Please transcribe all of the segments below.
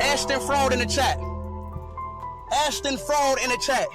Ashton Fraud in the chat. Ashton Fraud in the chat.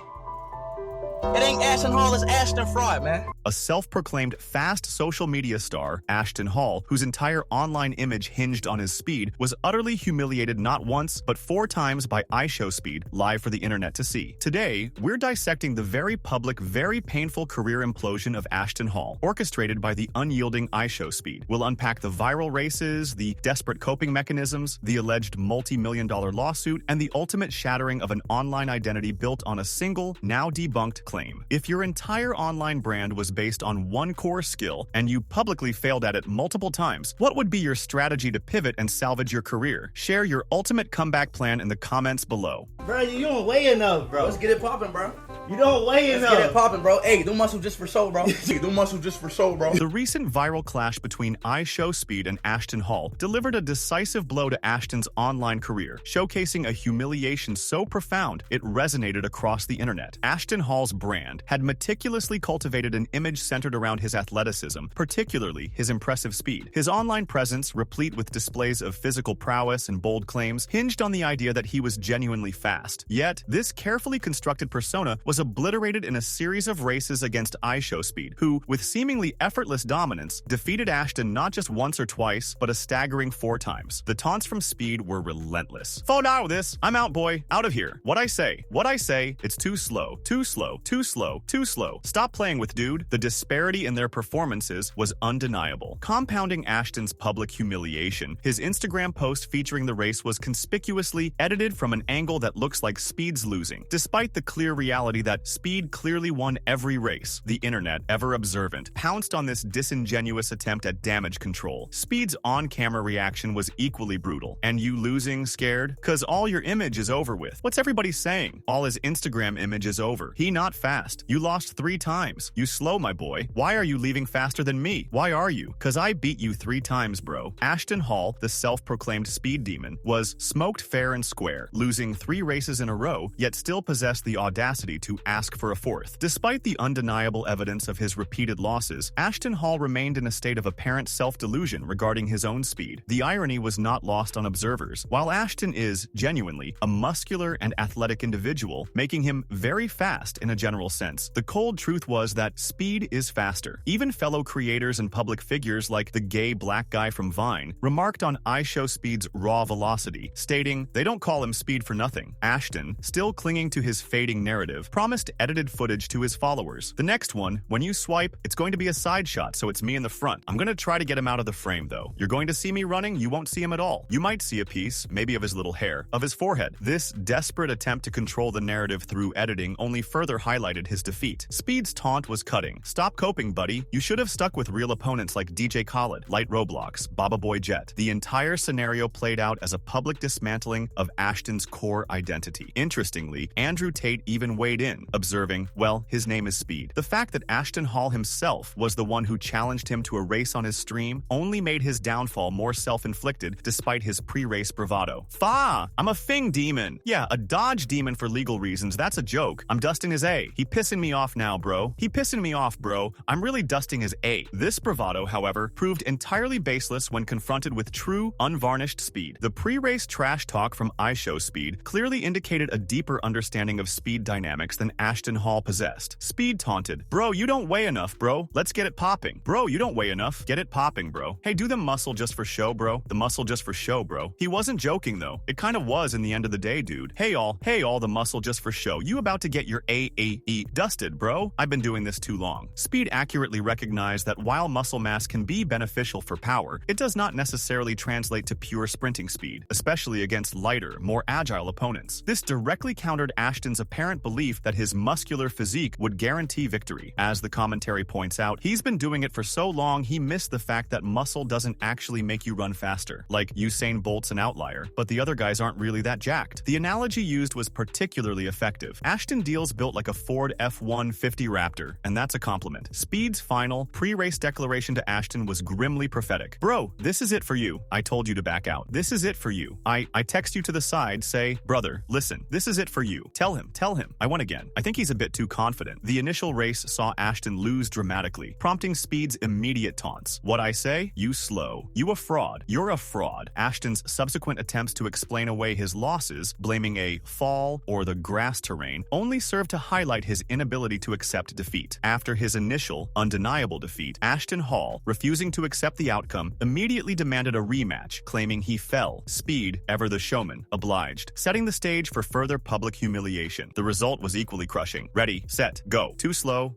It ain't Ashton Hall, it's Ashton Fraud, man. A self-proclaimed fast social media star, Ashton Hall, whose entire online image hinged on his speed, was utterly humiliated not once, but 4 times by IShowSpeed, live for the internet to see. Today, we're dissecting the very public, very painful career implosion of Ashton Hall, orchestrated by the unyielding IShowSpeed. We'll unpack the viral races, the desperate coping mechanisms, the alleged multi-million-dollar lawsuit, and the ultimate shattering of an online identity built on a single, now debunked claim. If your entire online brand was based on one core skill and you publicly failed at it multiple times, what would be your strategy to pivot and salvage your career? Share your ultimate comeback plan in the comments below. Bro, you don't weigh enough, bro. Let's get it popping, bro. You don't weigh enough. Let's get it popping, bro. Hey, do muscle just for show, bro. Do muscle just for show, bro. The recent viral clash between IShowSpeed and Ashton Hall delivered a decisive blow to Ashton's online career, showcasing a humiliation so profound it resonated across the internet. Ashton Hall's brand had meticulously cultivated an image centered around his athleticism, particularly his impressive speed. His online presence, replete with displays of physical prowess and bold claims, hinged on the idea that he was genuinely fast. Yet, this carefully constructed persona was obliterated in a series of races against IShowSpeed, who, with seemingly effortless dominance, defeated Ashton not just once or twice, but a staggering 4 times. The taunts from Speed were relentless. "Fall down with this. I'm out, boy. Out of here. What I say. It's too slow. Too slow. Too slow. Too slow. Stop playing with dude." The disparity in their performances was undeniable. Compounding Ashton's public humiliation, his Instagram post featuring the race was conspicuously edited from an angle that looks like Speed's losing. Despite the clear reality that Speed clearly won every race, the internet, ever observant, pounced on this disingenuous attempt at damage control. Speed's on-camera reaction was equally brutal. "And you losing, scared? 'Cause all your image is over with. What's everybody saying? All his Instagram image is over. He not fast. You lost 3 times. You slow, my boy. Why are you leaving faster than me? Why are you? 'Cause I beat you 3 times, bro." Ashton Hall, the self-proclaimed speed demon, was smoked fair and square, losing 3 races in a row, yet still possessed the audacity to ask for a 4th. Despite the undeniable evidence of his repeated losses, Ashton Hall remained in a state of apparent self-delusion regarding his own speed. The irony was not lost on observers. While Ashton is, genuinely, a muscular and athletic individual, making him very fast in a general sense, the cold truth was that Speed is faster. Even fellow creators and public figures like the gay black guy from Vine remarked on IShowSpeed's raw velocity, stating, "They don't call him Speed for nothing." Ashton, still clinging to his fading narrative, promised edited footage to his followers. "The next one, when you swipe, it's going to be a side shot, so it's me in the front. I'm going to try to get him out of the frame, though. You're going to see me running, you won't see him at all. You might see a piece, maybe of his little hair, of his forehead." This desperate attempt to control the narrative through editing only further highlighted his defeat. Speed's taunt was cutting. "Stop coping, buddy. You should have stuck with real opponents like DJ Khaled, Light Roblox, Baba Boy Jet." The entire scenario played out as a public dismantling of Ashton's core identity. Interestingly, Andrew Tate even weighed in, observing, "Well, his name is Speed." The fact that Ashton Hall himself was the one who challenged him to a race on his stream only made his downfall more self-inflicted despite his pre-race bravado. "Fa! I'm a Fing demon. Yeah, a dodge demon for legal reasons. That's a joke. I'm dusting his A. He pissing me off now, bro. He pissing me off, bro. I'm really dusting his A." This bravado, however, proved entirely baseless when confronted with true, unvarnished Speed. The pre-race trash talk from IShowSpeed clearly indicated a deeper understanding of speed dynamics than Ashton Hall possessed. Speed taunted, "Bro, you don't weigh enough, bro. Let's get it popping. Bro, you don't weigh enough. Get it popping, bro. Hey, do the muscle just for show, bro. The muscle just for show, bro." He wasn't joking, though. It kind of was in the end of the day, dude. Hey all, the muscle just for show. You about to get your AAE dusted, bro. I've been doing this too long. Speed accurately recognized that while muscle mass can be beneficial for power, it does not necessarily translate to pure sprinting speed, especially against lighter, more agile opponents. This directly countered Ashton's apparent belief that his muscular physique would guarantee victory. As the commentary points out, he's been doing it for so long he missed the fact that muscle doesn't actually make you run faster. Like, Usain Bolt's an outlier, but the other guys aren't really that jacked. The analogy used was particularly effective. Ashton Deal's built like a Ford F-150 Raptor, and that's a compliment. Speed's final, pre-race declaration to Ashton was grimly prophetic. "Bro, this is it for you. I told you to back out. This is it for you. I text you to the side, say, brother, listen, this is it for you. Tell him, I won again. again. I think he's a bit too confident. The initial race saw Ashton lose dramatically, prompting Speed's immediate taunts. What I say? You slow. You a fraud. You're a fraud. Ashton's subsequent attempts to explain away his losses, blaming a fall or the grass terrain, only served to highlight his inability to accept defeat. After his initial, undeniable defeat, Ashton Hall, refusing to accept the outcome, immediately demanded a rematch, claiming he fell. Speed, ever the showman, obliged, setting the stage for further public humiliation. The result was equally crushing. Ready, set, go. Too slow,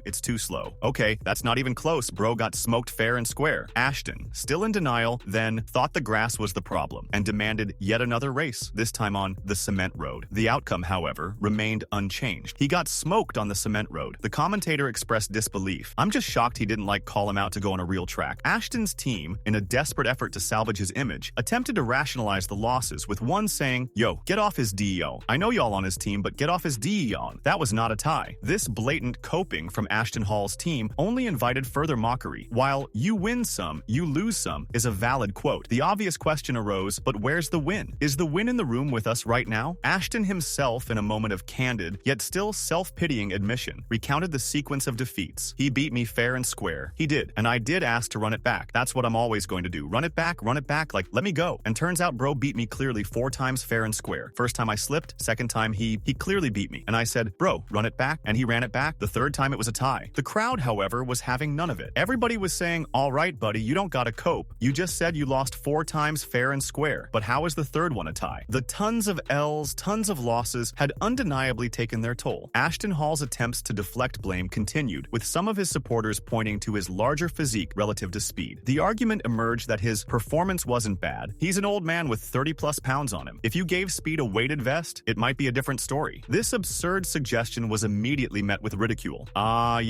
it's too slow. Okay, that's not even close, bro got smoked fair and square. Ashton, still in denial, then thought the grass was the problem and demanded yet another race, this time on the cement road. The outcome, however, remained unchanged. He got smoked on the cement road. The commentator expressed disbelief. I'm just shocked he didn't call him out to go on a real track. Ashton's team, in a desperate effort to salvage his image, attempted to rationalize the losses, with one saying, "Yo, get off his DEO. I know y'all on his team, but get off his DEO. That was not a tie." This blatant coping from Ashton Hall's team only invited further mockery. While "you win some, you lose some" is a valid quote, the obvious question arose, but where's the win? Is the win in the room with us right now? Ashton himself, in a moment of candid, yet still self-pitying admission, recounted the sequence of defeats. He beat me fair and square. He did, and I did ask to run it back. That's what I'm always going to do. Run it back, let me go. And turns out bro beat me clearly 4 times fair and square. First time I slipped, second time he clearly beat me. And I said, "Bro, run it back," and he ran it back. The third time it was a tie. The crowd, however, was having none of it. Everybody was saying, "All right, buddy, you don't gotta cope. You just said you lost 4 times fair and square. But how is the third one a tie?" The tons of L's, tons of losses had undeniably taken their toll. Ashton Hall's attempts to deflect blame continued, with some of his supporters pointing to his larger physique relative to Speed. The argument emerged that his performance wasn't bad. He's an old man with 30+ pounds on him. If you gave Speed a weighted vest, it might be a different story. This absurd suggestion was immediately met with ridicule.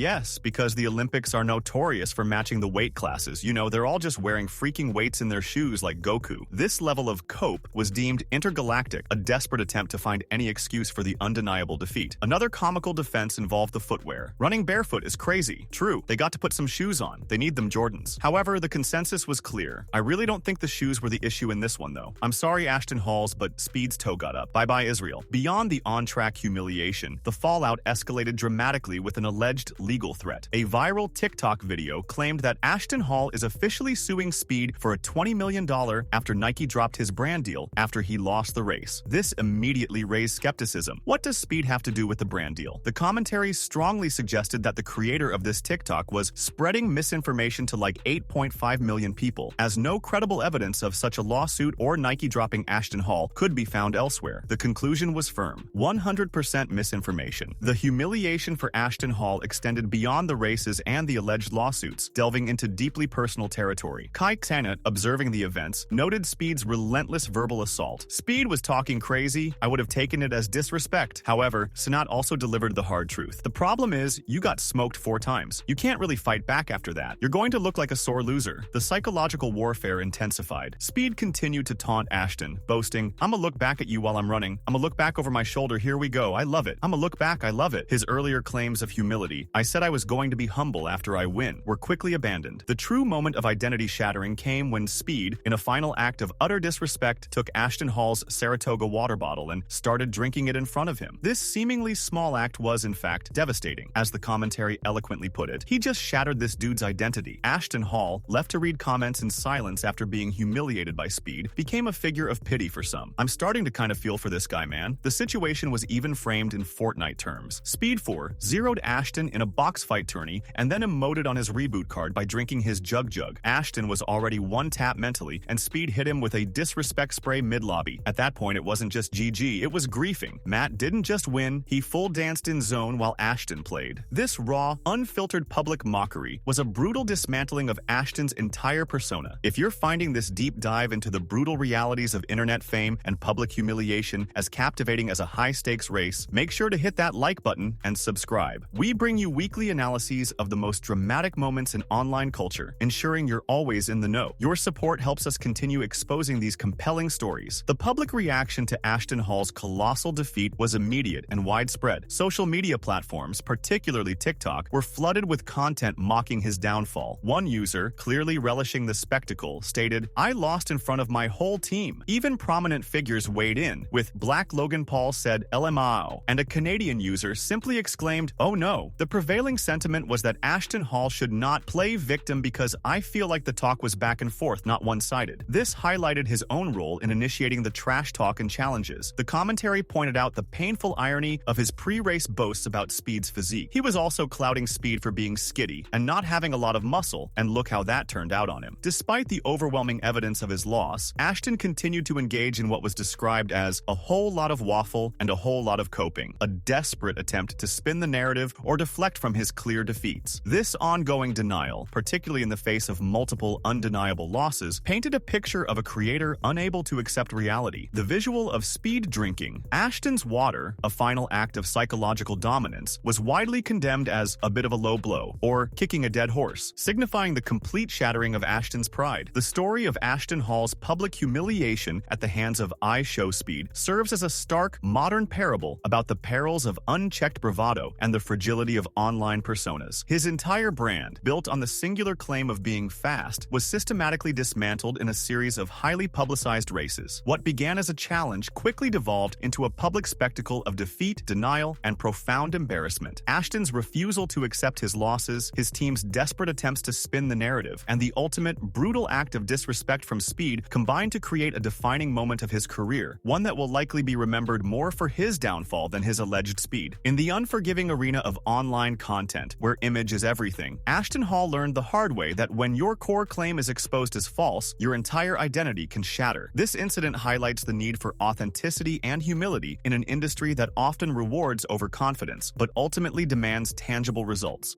Yes, because the Olympics are notorious for matching the weight classes. You know, they're all just wearing freaking weights in their shoes like Goku. This level of cope was deemed intergalactic, a desperate attempt to find any excuse for the undeniable defeat. Another comical defense involved the footwear. Running barefoot is crazy. True, they got to put some shoes on. They need them Jordans. However, the consensus was clear. I really don't think the shoes were the issue in this one, though. I'm sorry, Ashton Halls, but Speed's toe got up. Bye-bye, Israel. Beyond the on-track humiliation, the fallout escalated dramatically with an alleged legal threat. A viral TikTok video claimed that Ashton Hall is officially suing Speed for a $20 million after Nike dropped his brand deal after he lost the race. This immediately raised skepticism. What does Speed have to do with the brand deal? The commentary strongly suggested that the creator of this TikTok was spreading misinformation to 8.5 million people, as no credible evidence of such a lawsuit or Nike dropping Ashton Hall could be found elsewhere. The conclusion was firm: 100% misinformation. The humiliation for Ashton Hall extended beyond the races and the alleged lawsuits, delving into deeply personal territory. Kai Cenat, observing the events, noted Speed's relentless verbal assault. Speed was talking crazy. I would have taken it as disrespect. However, Cenat also delivered the hard truth. The problem is, you got smoked 4 times. You can't really fight back after that. You're going to look like a sore loser. The psychological warfare intensified. Speed continued to taunt Ashton, boasting, "I'ma look back at you while I'm running. I'ma look back over my shoulder. Here we go. I love it. I'ma look back. I love it." His earlier claims of humility, "I said I was going to be humble after I win," were quickly abandoned. The true moment of identity shattering came when Speed, in a final act of utter disrespect, took Ashton Hall's Saratoga water bottle and started drinking it in front of him. This seemingly small act was, in fact, devastating. As the commentary eloquently put it, he just shattered this dude's identity. Ashton Hall, left to read comments in silence after being humiliated by Speed, became a figure of pity for some. I'm starting to kind of feel for this guy, man. The situation was even framed in Fortnite terms. Speed 4 zeroed Ashton in a box fight tourney and then emoted on his reboot card by drinking his jug. Ashton was already one tap mentally, and Speed hit him with a disrespect spray mid-lobby. At that point, it wasn't just GG, it was griefing. Matt didn't just win, he full danced in zone while Ashton played. This raw, unfiltered public mockery was a brutal dismantling of Ashton's entire persona. If you're finding this deep dive into the brutal realities of internet fame and public humiliation as captivating as a high-stakes race, make sure to hit that like button and subscribe. We bring you weekly analyses of the most dramatic moments in online culture, ensuring you're always in the know. Your support helps us continue exposing these compelling stories. The public reaction to Ashton Hall's colossal defeat was immediate and widespread. Social media platforms, particularly TikTok, were flooded with content mocking his downfall. One user, clearly relishing the spectacle, stated, "I lost in front of my whole team." Even prominent figures weighed in, with Black Logan Paul said LMAO now," and a Canadian user simply exclaimed, "Oh no." The prevailing sentiment was that Ashton Hall should not play victim because I feel like the talk was back and forth, not one-sided. This highlighted his own role in initiating the trash talk and challenges. The commentary pointed out the painful irony of his pre-race boasts about Speed's physique. He was also clouting Speed for being skitty and not having a lot of muscle, and look how that turned out on him. Despite the overwhelming evidence of his loss, Ashton continued to engage in what was described as a whole lot of waffle and a whole lot of coping, a desperate attempt to spin the narrative or deflect from his clear defeats. This ongoing denial, particularly in the face of multiple undeniable losses, painted a picture of a creator unable to accept reality. The visual of Speed drinking Ashton's water, a final act of psychological dominance, was widely condemned as a bit of a low blow, or kicking a dead horse, signifying the complete shattering of Ashton's pride. The story of Ashton Hall's public humiliation at the hands of IShowSpeed serves as a stark, modern parable about the perils of unchecked bravado and the fragility of online personas. His entire brand, built on the singular claim of being fast, was systematically dismantled in a series of highly publicized races. What began as a challenge quickly devolved into a public spectacle of defeat, denial, and profound embarrassment. Ashton's refusal to accept his losses, his team's desperate attempts to spin the narrative, and the ultimate brutal act of disrespect from Speed combined to create a defining moment of his career, one that will likely be remembered more for his downfall than his alleged speed. In the unforgiving arena of online content, where image is everything, Ashton Hall learned the hard way that when your core claim is exposed as false, your entire identity can shatter. This incident highlights the need for authenticity and humility in an industry that often rewards overconfidence, but ultimately demands tangible results.